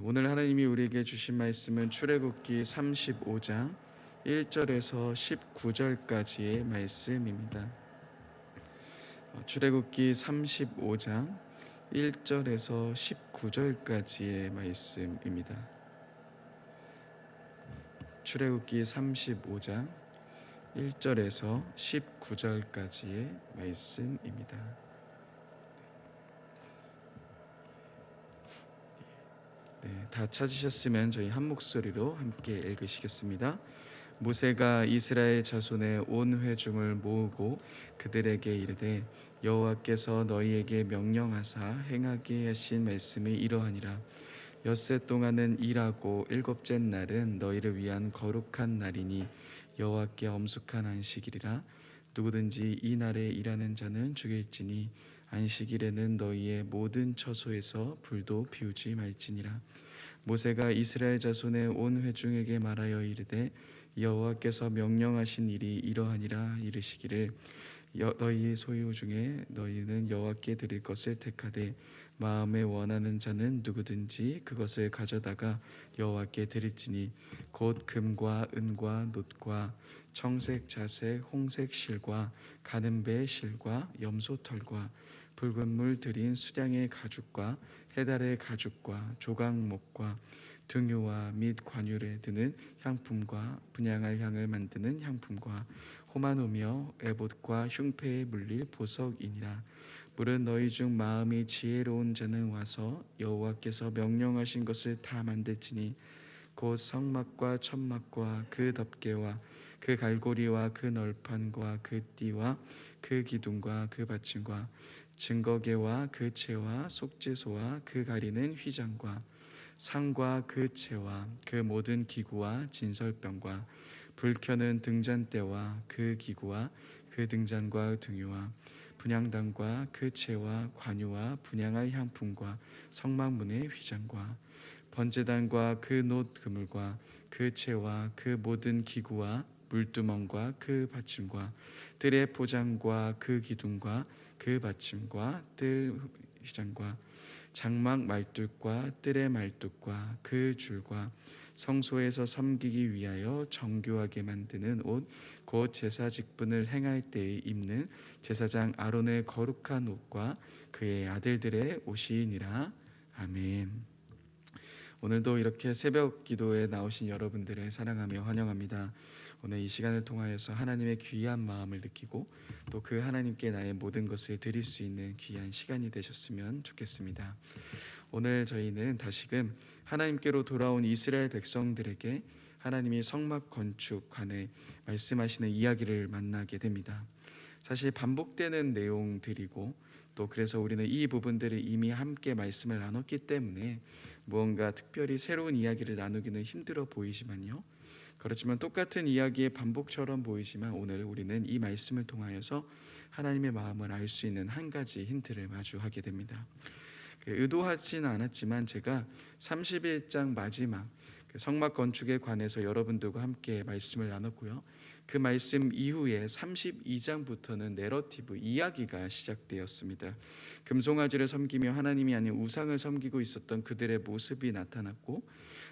오늘 하나님이 우리에게 주신 말씀은 출애굽기 35장 1절에서 19절까지의 말씀입니다. 출애굽기 35장 1절에서 19절까지의 말씀입니다. 출애굽기 35장 1절에서 19절까지의 말씀입니다. 다 찾으셨으면 저희 한 목소리로 함께 읽으시겠습니다. 모세가 이스라엘 자손의 온 회중을 모으고 그들에게 이르되 여호와께서 너희에게 명령하사 행하게 하신 말씀이 이러하니라. 엿새 동안은 일하고 일곱째 날은 너희를 위한 거룩한 날이니 여호와께 엄숙한 안식일이라. 누구든지 이 날에 일하는 자는 죽일지니 안식일에는 너희의 모든 처소에서 불도 피우지 말지니라. 모세가 이스라엘 자손의 온 회중에게 말하여 이르되 여호와께서 명령하신 일이 이러하니라. 이르시기를 너희 소유 중에 너희는 여호와께 드릴 것을 택하되 마음에 원하는 자는 누구든지 그것을 가져다가 여호와께 드릴지니 곧 금과 은과 놋과 청색 자색 홍색 실과 가는 배 실과 염소털과 붉은 물 들인 수량의 가죽과 해달의 가죽과 조각목과 등유와 및 관유에 드는 향품과 분향할 향을 만드는 향품과 호마노며 에봇과 흉패에 물릴 보석이니라. 물은 너희 중 마음이 지혜로운 자는 와서 여호와께서 명령하신 것을 다 만들지니 곧 성막과 천막과 그 덮개와 그 갈고리와 그 널판과 그 띠와 그 기둥과 그 받침과 증거계와 그 채와 속죄소와 그 가리는 휘장과 상과 그 채와 그 모든 기구와 진설병과 불 켜는 등잔대와 그 기구와 그 등잔과 등유와 분향단과 그 채와 관유와 분향할 향품과 성막문의 휘장과 번제단과 그 놋 그물과 그 채와 그 모든 기구와 물두멍과 그 받침과 뜰의 포장과 그 기둥과 그 받침과 뜰 휘장과 장막 말뚝과 뜰의 말뚝과 그 줄과 성소에서 섬기기 위하여 정교하게 만드는 옷 곧 제사 직분을 행할 때에 입는 제사장 아론의 거룩한 옷과 그의 아들들의 옷이니라. 아멘. 오늘도 이렇게 새벽 기도에 나오신 여러분들을 사랑하며 환영합니다. 오늘 이 시간을 통하여서 하나님의 귀한 마음을 느끼고 또 그 하나님께 나의 모든 것을 드릴 수 있는 귀한 시간이 되셨으면 좋겠습니다. 오늘 저희는 다시금 하나님께로 돌아온 이스라엘 백성들에게 하나님이 성막 건축 관해 말씀하시는 이야기를 만나게 됩니다. 사실 반복되는 내용들이고 또 그래서 우리는 이 부분들을 이미 함께 말씀을 나눴기 때문에 무언가 특별히 새로운 이야기를 나누기는 힘들어 보이지만요, 그렇지만 똑같은 이야기의 반복처럼 보이지만 오늘 우리는 이 말씀을 통하여서 하나님의 마음을 알 수 있는 한 가지 힌트를 마주하게 됩니다. 의도하지는 않았지만 제가 31장 마지막 성막 건축에 관해서 여러분들과 함께 말씀을 나눴고요, 그 말씀 이후에 32장부터는 내러티브 이야기가 시작되었습니다. 금송아지를 섬기며 하나님이 아닌 우상을 섬기고 있었던 그들의 모습이 나타났고,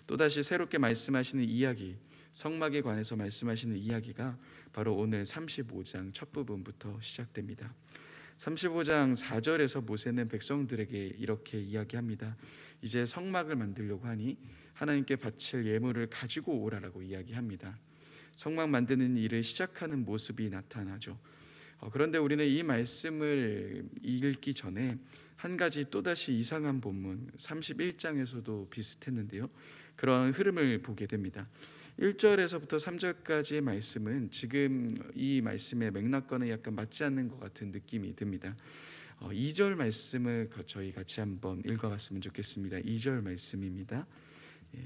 또다시 새롭게 말씀하시는 이야기, 성막에 관해서 말씀하시는 이야기가 바로 오늘 35장 첫 부분부터 시작됩니다. 35장 4절에서 모세는 백성들에게 이렇게 이야기합니다. 이제 성막을 만들려고 하니 하나님께 바칠 예물을 가지고 오라라고 이야기합니다. 성막 만드는 일을 시작하는 모습이 나타나죠. 그런데 우리는 이 말씀을 읽기 전에 한 가지 또다시 이상한 본문 31장에서도 비슷했는데요, 그런 흐름을 보게 됩니다. 1절에서부터 3절까지의 말씀은 지금 이 말씀의 맥락과는 약간 맞지 않는 것 같은 느낌이 듭니다. 2절 말씀을 저희 같이 한번 읽어봤으면 좋겠습니다. 2절 말씀입니다.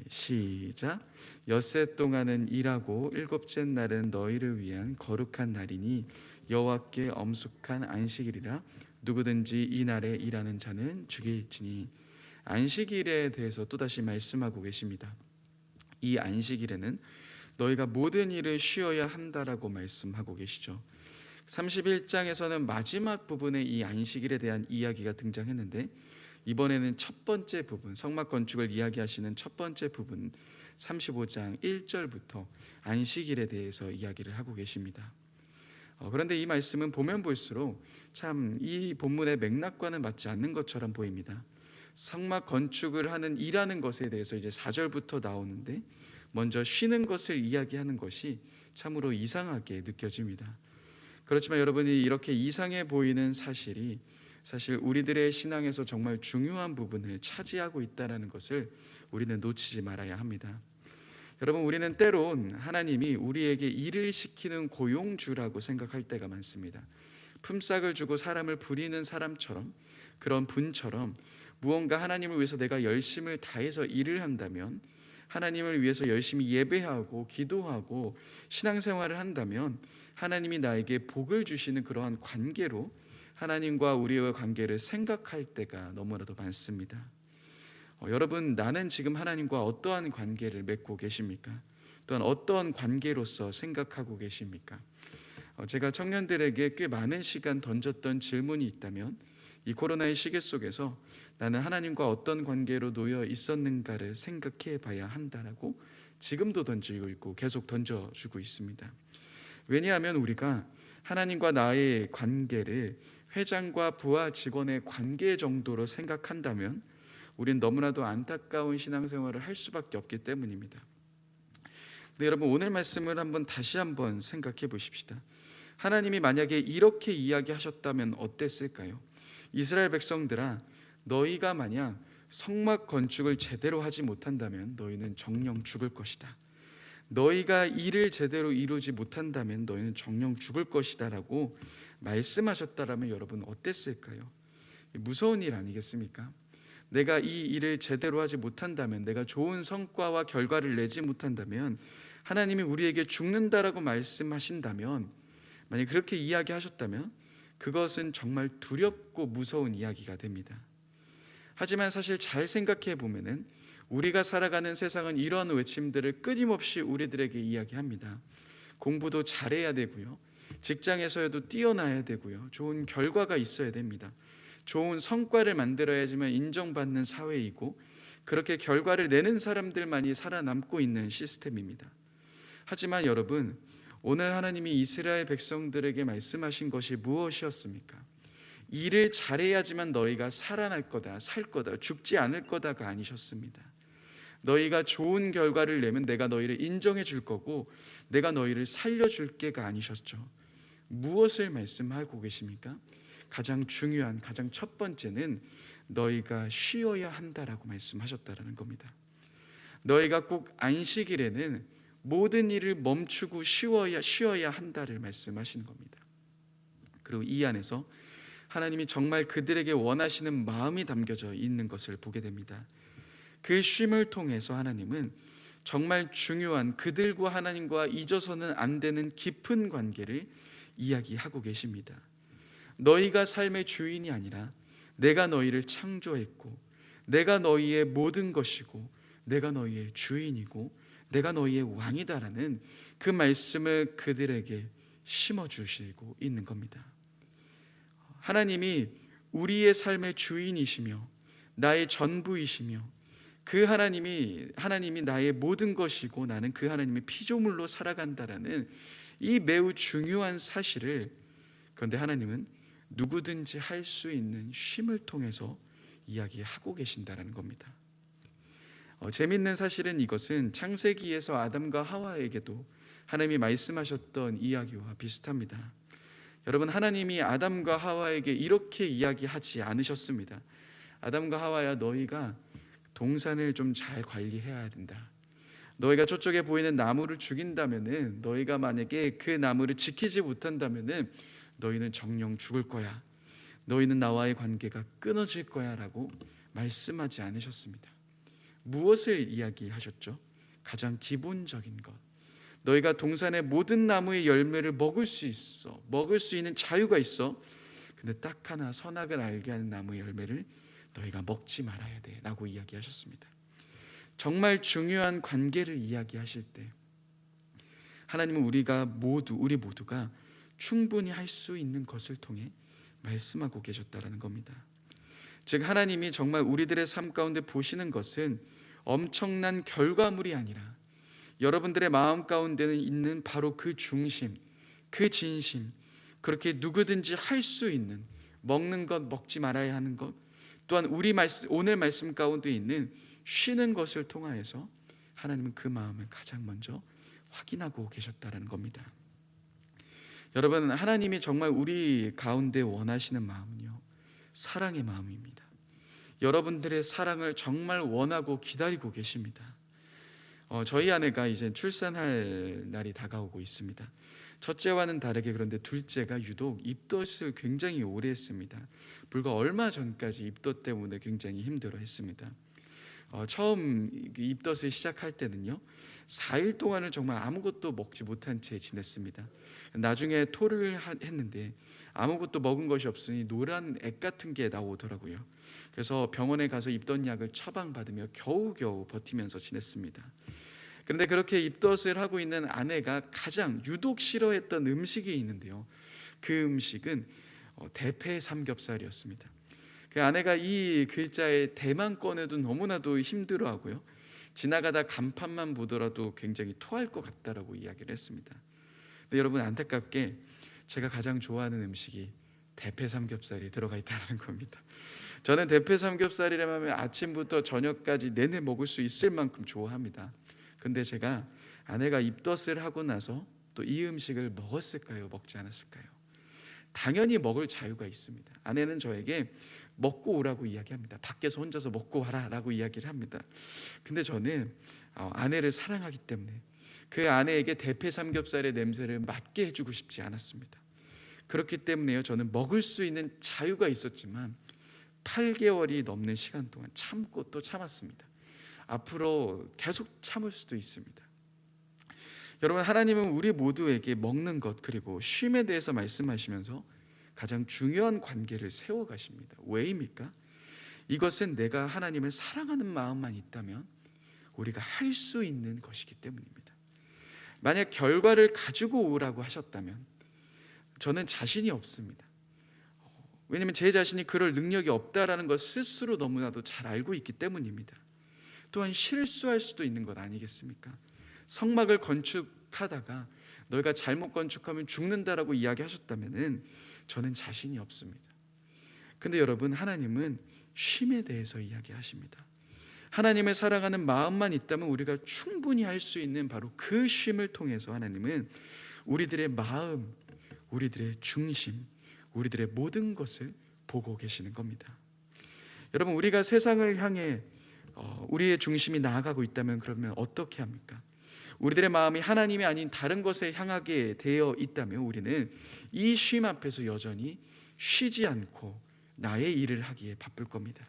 시작. 엿새 동안은 일하고 일곱째 날은 너희를 위한 거룩한 날이니 여호와께 엄숙한 안식일이라. 누구든지 이 날에 일하는 자는 죽일지니. 안식일에 대해서 또다시 말씀하고 계십니다. 이 안식일에는 너희가 모든 일을 쉬어야 한다라고 말씀하고 계시죠. 31장에서는 마지막 부분에 이 안식일에 대한 이야기가 등장했는데 이번에는 첫 번째 부분, 성막 건축을 이야기하시는 첫 번째 부분 35장 1절부터 안식일에 대해서 이야기를 하고 계십니다. 그런데 이 말씀은 보면 볼수록 참 이 본문의 맥락과는 맞지 않는 것처럼 보입니다. 성막 건축을 하는 일하는 것에 대해서 이제 4절부터 나오는데 먼저 쉬는 것을 이야기하는 것이 참으로 이상하게 느껴집니다. 그렇지만 여러분이 이렇게 이상해 보이는 사실이 사실 우리들의 신앙에서 정말 중요한 부분을 차지하고 있다는 것을 우리는 놓치지 말아야 합니다. 여러분, 우리는 때론 하나님이 우리에게 일을 시키는 고용주라고 생각할 때가 많습니다. 품삯을 주고 사람을 부리는 사람처럼, 그런 분처럼 무언가 하나님을 위해서 내가 열심을 다해서 일을 한다면, 하나님을 위해서 열심히 예배하고 기도하고 신앙생활을 한다면 하나님이 나에게 복을 주시는 그러한 관계로 하나님과 우리의 관계를 생각할 때가 너무나도 많습니다. 여러분, 나는 지금 하나님과 어떠한 관계를 맺고 계십니까? 또한 어떠한 관계로서 생각하고 계십니까? 제가 청년들에게 꽤 많은 시간 던졌던 질문이 있다면 이 코로나의 시기 속에서 나는 하나님과 어떤 관계로 놓여 있었는가를 생각해 봐야 한다라고 지금도 던지고 있고 계속 던져주고 있습니다. 왜냐하면 우리가 하나님과 나의 관계를 회장과 부하 직원의 관계 정도로 생각한다면 우린 너무나도 안타까운 신앙생활을 할 수밖에 없기 때문입니다. 근데 여러분, 오늘 말씀을 다시 한번 생각해 보십시다. 하나님이 만약에 이렇게 이야기하셨다면 어땠을까요? 이스라엘 백성들아, 너희가 만약 성막 건축을 제대로 하지 못한다면 너희는 정령 죽을 것이다. 너희가 일을 제대로 이루지 못한다면 너희는 정령 죽을 것이다 라고 말씀하셨다라면 여러분 어땠을까요? 무서운 일 아니겠습니까? 내가 이 일을 제대로 하지 못한다면, 내가 좋은 성과와 결과를 내지 못한다면 하나님이 우리에게 죽는다라고 말씀하신다면, 만약 그렇게 이야기하셨다면 그것은 정말 두렵고 무서운 이야기가 됩니다. 하지만 사실 잘 생각해 보면은 우리가 살아가는 세상은 이러한 외침들을 끊임없이 우리들에게 이야기합니다. 공부도 잘해야 되고요, 직장에서도 뛰어나야 되고요, 좋은 결과가 있어야 됩니다. 좋은 성과를 만들어야지만 인정받는 사회이고 그렇게 결과를 내는 사람들만이 살아남고 있는 시스템입니다. 하지만 여러분, 오늘 하나님이 이스라엘 백성들에게 말씀하신 것이 무엇이었습니까? 일을 잘해야지만 너희가 살아날 거다, 살 거다, 죽지 않을 거다가 아니셨습니다. 너희가 좋은 결과를 내면 내가 너희를 인정해 줄 거고 내가 너희를 살려줄 게가 아니셨죠. 무엇을 말씀하고 계십니까? 가장 중요한, 가장 첫 번째는 너희가 쉬어야 한다라고 말씀하셨다라는 겁니다. 너희가 꼭 안식일에는 모든 일을 멈추고 쉬어야 한다를 말씀하시는 겁니다. 그리고 이 안에서 하나님이 정말 그들에게 원하시는 마음이 담겨져 있는 것을 보게 됩니다. 그 쉼을 통해서 하나님은 정말 중요한, 그들과 하나님과 잊어서는 안 되는 깊은 관계를 이야기하고 계십니다. 너희가 삶의 주인이 아니라 내가 너희를 창조했고 내가 너희의 모든 것이고 내가 너희의 주인이고 내가 너희의 왕이다라는 그 말씀을 그들에게 심어주시고 있는 겁니다. 하나님이 우리의 삶의 주인이시며 나의 전부이시며 그 하나님이 나의 모든 것이고 나는 그 하나님의 피조물로 살아간다라는 이 매우 중요한 사실을, 그런데 하나님은 누구든지 할 수 있는 쉼을 통해서 이야기하고 계신다는 겁니다. 재미있는 사실은 이것은 창세기에서 아담과 하와에게도 하나님이 말씀하셨던 이야기와 비슷합니다. 여러분, 하나님이 아담과 하와에게 이렇게 이야기하지 않으셨습니다. 아담과 하와야, 너희가 동산을 좀 잘 관리해야 된다. 너희가 저쪽에 보이는 나무를 죽인다면은, 너희가 만약에 그 나무를 지키지 못한다면은 너희는 정령 죽을 거야. 너희는 나와의 관계가 끊어질 거야 라고 말씀하지 않으셨습니다. 무엇을 이야기하셨죠? 가장 기본적인 것. 너희가 동산의 모든 나무의 열매를 먹을 수 있어. 먹을 수 있는 자유가 있어. 근데 딱 하나, 선악을 알게 하는 나무의 열매를 너희가 먹지 말아야 돼 라고 이야기하셨습니다. 정말 중요한 관계를 이야기하실 때 하나님은 우리 모두가 충분히 할 수 있는 것을 통해 말씀하고 계셨다라는 겁니다. 즉 하나님이 정말 우리들의 삶 가운데 보시는 것은 엄청난 결과물이 아니라 여러분들의 마음 가운데는 있는 바로 그 중심, 그 진심, 그렇게 누구든지 할 수 있는, 먹는 것, 먹지 말아야 하는 것, 또한 오늘 말씀 가운데 있는 쉬는 것을 통하여서 하나님은 그 마음을 가장 먼저 확인하고 계셨다는 겁니다. 여러분, 하나님이 정말 우리 가운데 원하시는 마음은요, 사랑의 마음입니다. 여러분들의 사랑을 정말 원하고 기다리고 계십니다. 저희 아내가 이제 출산할 날이 다가오고 있습니다. 첫째와는 다르게 그런데 둘째가 유독 입덧을 굉장히 오래 했습니다. 불과 얼마 전까지 입덧 때문에 굉장히 힘들어했습니다. 처음 입덧을 시작할 때는요, 4일 동안을 정말 아무것도 먹지 못한 채 지냈습니다. 나중에 토를 했는데 아무것도 먹은 것이 없으니 노란 액 같은 게 나오더라고요. 그래서 병원에 가서 입덧 약을 처방받으며 겨우겨우 버티면서 지냈습니다. 그런데 그렇게 입덧을 하고 있는 아내가 가장 유독 싫어했던 음식이 있는데요, 그 음식은 대패 삼겹살이었습니다. 그 아내가 이 글자의 대만 꺼내도 너무나도 힘들어하고요, 지나가다 간판만 보더라도 굉장히 토할 것 같다라고 이야기를 했습니다. 근데 여러분, 안타깝게 제가 가장 좋아하는 음식이 대패 삼겹살이 들어가 있다는 겁니다. 저는 대패 삼겹살이라면 아침부터 저녁까지 내내 먹을 수 있을 만큼 좋아합니다. 근데 제가 아내가 입덧을 하고 나서 또 이 음식을 먹었을까요? 먹지 않았을까요? 당연히 먹을 자유가 있습니다. 아내는 저에게 먹고 오라고 이야기합니다. 밖에서 혼자서 먹고 와라라고 이야기를 합니다. 근데 저는 아내를 사랑하기 때문에 그 아내에게 대패 삼겹살의 냄새를 맡게 해주고 싶지 않았습니다. 그렇기 때문에요, 저는 먹을 수 있는 자유가 있었지만 8개월이 넘는 시간 동안 참고 또 참았습니다. 앞으로 계속 참을 수도 있습니다. 여러분, 하나님은 우리 모두에게 먹는 것 그리고 쉼에 대해서 말씀하시면서 가장 중요한 관계를 세워가십니다. 왜입니까? 이것은 내가 하나님을 사랑하는 마음만 있다면 우리가 할 수 있는 것이기 때문입니다. 만약 결과를 가지고 오라고 하셨다면 저는 자신이 없습니다. 왜냐하면 제 자신이 그럴 능력이 없다라는 것 스스로 너무나도 잘 알고 있기 때문입니다. 또한 실수할 수도 있는 것 아니겠습니까? 성막을 건축하다가 너희가 잘못 건축하면 죽는다라고 이야기하셨다면 저는 자신이 없습니다. 근데 여러분, 하나님은 쉼에 대해서 이야기하십니다. 하나님을 사랑하는 마음만 있다면 우리가 충분히 할 수 있는 바로 그 쉼을 통해서 하나님은 우리들의 마음, 우리들의 중심, 우리들의 모든 것을 보고 계시는 겁니다. 여러분, 우리가 세상을 향해 우리의 중심이 나아가고 있다면 그러면 어떻게 합니까? 우리들의 마음이 하나님이 아닌 다른 것에 향하게 되어 있다면 우리는 이 쉼 앞에서 여전히 쉬지 않고 나의 일을 하기에 바쁠 겁니다.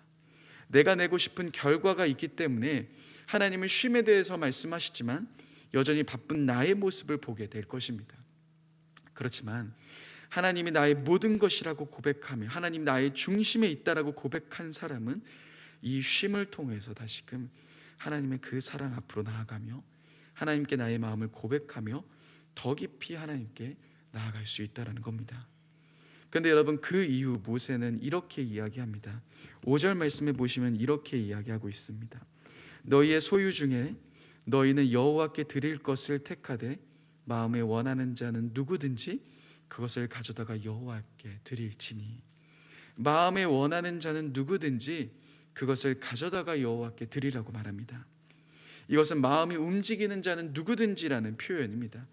내가 내고 싶은 결과가 있기 때문에 하나님은 쉼에 대해서 말씀하시지만 여전히 바쁜 나의 모습을 보게 될 것입니다. 그렇지만 하나님이 나의 모든 것이라고 고백하며 하나님 나의 중심에 있다라고 고백한 사람은 이 쉼을 통해서 다시금 하나님의 그 사랑 앞으로 나아가며 하나님께 나의 마음을 고백하며 더 깊이 하나님께 나아갈 수 있다는 겁니다. 그런데 여러분, 그 이후 모세는 이렇게 이야기합니다. 5절 말씀에 보시면 이렇게 이야기하고 있습니다. 너희의 소유 중에 너희는 여호와께 드릴 것을 택하되 마음에 원하는 자는 누구든지 그것을 가져다가 여호와께 드릴지니. 마음에 원하는 자는 누구든지 그것을 가져다가 여호와께 드리라고 말합니다. 이것은 마음이 움직이는 자는 누구든지라는 표현입니다.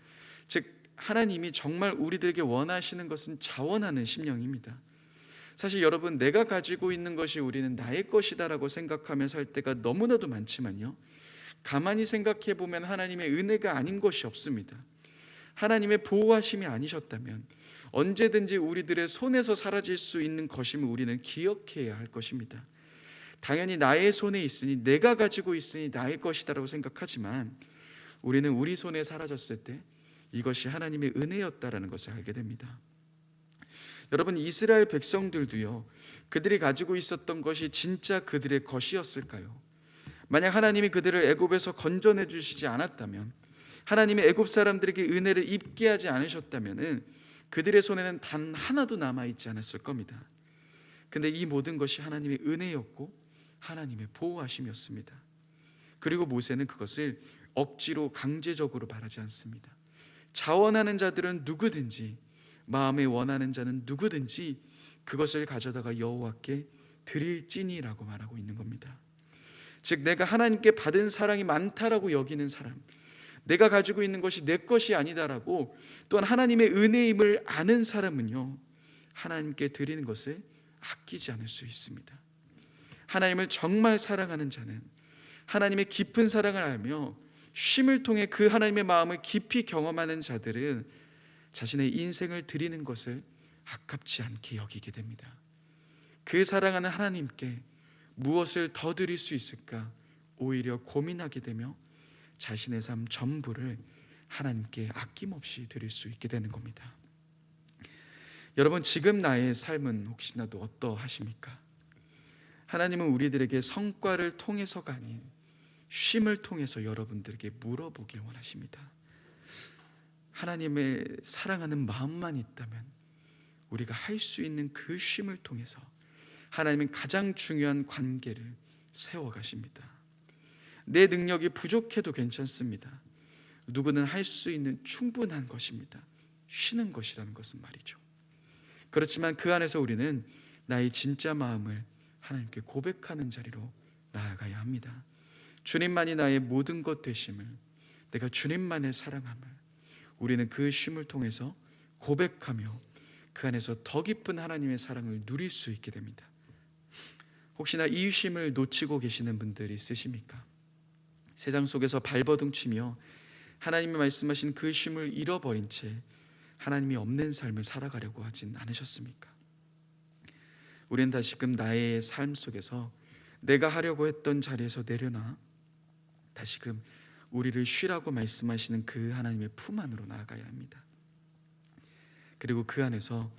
즉 하나님이 정말 우리들에게 원하시는 것은 자원하는 심령입니다. 사실 여러분, 내가 가지고 있는 것이 우리는 나의 것이다라고 생각하며 살 때가 너무나도 많지만요, 가만히 생각해 보면 하나님의 은혜가 아닌 것이 없습니다. 하나님의 보호하심이 아니셨다면 언제든지 우리들의 손에서 사라질 수 있는 것임을 우리는 기억해야 할 것입니다. 당연히 나의 손에 있으니, 내가 가지고 있으니 나의 것이다라고 생각하지만 우리는 우리 손에 사라졌을 때 이것이 하나님의 은혜였다라는 것을 알게 됩니다. 여러분, 이스라엘 백성들도요, 그들이 가지고 있었던 것이 진짜 그들의 것이었을까요? 만약 하나님이 그들을 애굽에서 건져내 주시지 않았다면, 하나님이 애굽 사람들에게 은혜를 입게 하지 않으셨다면 그들의 손에는 단 하나도 남아있지 않았을 겁니다. 근데 이 모든 것이 하나님의 은혜였고 하나님의 보호하심이었습니다. 그리고 모세는 그것을 억지로 강제적으로 바라지 않습니다. 자원하는 자들은 누구든지, 마음에 원하는 자는 누구든지 그것을 가져다가 여호와께 드릴지니라고 말하고 있는 겁니다. 즉 내가 하나님께 받은 사랑이 많다라고 여기는 사람, 내가 가지고 있는 것이 내 것이 아니다라고 또한 하나님의 은혜임을 아는 사람은요, 하나님께 드리는 것을 아끼지 않을 수 있습니다. 하나님을 정말 사랑하는 자는 하나님의 깊은 사랑을 알며 쉼을 통해 그 하나님의 마음을 깊이 경험하는 자들은 자신의 인생을 드리는 것을 아깝지 않게 여기게 됩니다. 그 사랑하는 하나님께 무엇을 더 드릴 수 있을까 오히려 고민하게 되며 자신의 삶 전부를 하나님께 아낌없이 드릴 수 있게 되는 겁니다. 여러분, 지금 나의 삶은 혹시나도 어떠하십니까? 하나님은 우리들에게 성과를 통해서가 아닌 쉼을 통해서 여러분들에게 물어보길 원하십니다. 하나님의 사랑하는 마음만 있다면 우리가 할 수 있는 그 쉼을 통해서 하나님은 가장 중요한 관계를 세워가십니다. 내 능력이 부족해도 괜찮습니다. 누구는 할 수 있는 충분한 것입니다. 쉬는 것이라는 것은 말이죠. 그렇지만 그 안에서 우리는 나의 진짜 마음을 하나님께 고백하는 자리로 나아가야 합니다. 주님만이 나의 모든 것 되심을, 내가 주님만을 사랑함을 우리는 그 쉼을 통해서 고백하며 그 안에서 더 깊은 하나님의 사랑을 누릴 수 있게 됩니다. 혹시나 이 쉼을 놓치고 계시는 분들이 있으십니까? 세상 속에서 발버둥치며 하나님이 말씀하신 그 쉼을 잃어버린 채 하나님이 없는 삶을 살아가려고 하진 않으셨습니까? 우리는 다시금 나의 삶 속에서 내가 하려고 했던 자리에서 내려놔 다시금 우리를 쉬라고 말씀하시는 그 하나님의 품 안으로 나아가야 합니다. 그리고 그 안에서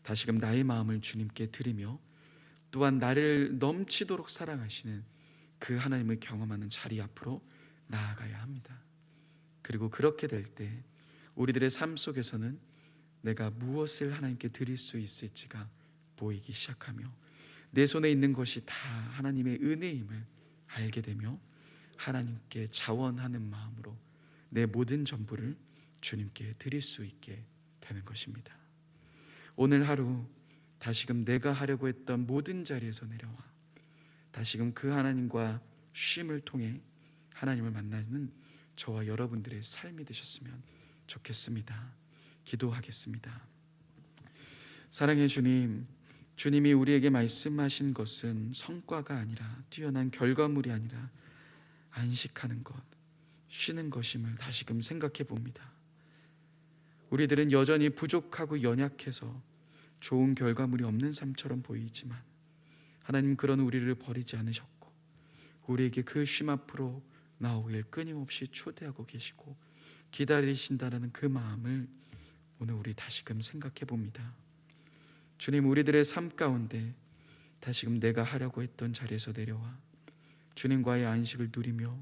다시금 나의 마음을 주님께 드리며 또한 나를 넘치도록 사랑하시는 그 하나님을 경험하는 자리 앞으로 나아가야 합니다. 그리고 그렇게 될 때 우리들의 삶 속에서는 내가 무엇을 하나님께 드릴 수 있을지가 보이기 시작하며 내 손에 있는 것이 다 하나님의 은혜임을 알게 되며 하나님께 자원하는 마음으로 내 모든 전부를 주님께 드릴 수 있게 되는 것입니다. 오늘 하루 다시금 내가 하려고 했던 모든 자리에서 내려와 다시금 그 하나님과 쉼을 통해 하나님을 만나는 저와 여러분들의 삶이 되셨으면 좋겠습니다. 기도하겠습니다. 사랑의 주님, 주님이 우리에게 말씀하신 것은 성과가 아니라 뛰어난 결과물이 아니라 안식하는 것, 쉬는 것임을 다시금 생각해 봅니다. 우리들은 여전히 부족하고 연약해서 좋은 결과물이 없는 삶처럼 보이지만 하나님 그런 우리를 버리지 않으셨고 우리에게 그 쉼 앞으로 나오길 끊임없이 초대하고 계시고 기다리신다라는 그 마음을 오늘 우리 다시금 생각해 봅니다. 주님, 우리들의 삶 가운데 다시금 내가 하려고 했던 자리에서 내려와 주님과의 안식을 누리며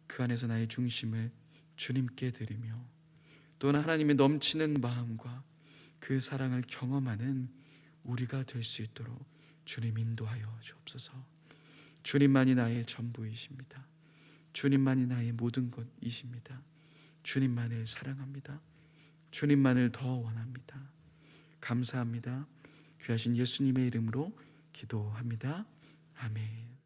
그 안에서 나의 중심을 주님께 드리며 또한 하나님의 넘치는 마음과 그 사랑을 경험하는 우리가 될 수 있도록 주님 인도하여 주옵소서. 주님만이 나의 전부이십니다. 주님만이 나의 모든 것이십니다. 주님만을 사랑합니다. 주님만을 더 원합니다. 감사합니다. 귀하신 예수님의 이름으로 기도합니다. 아멘.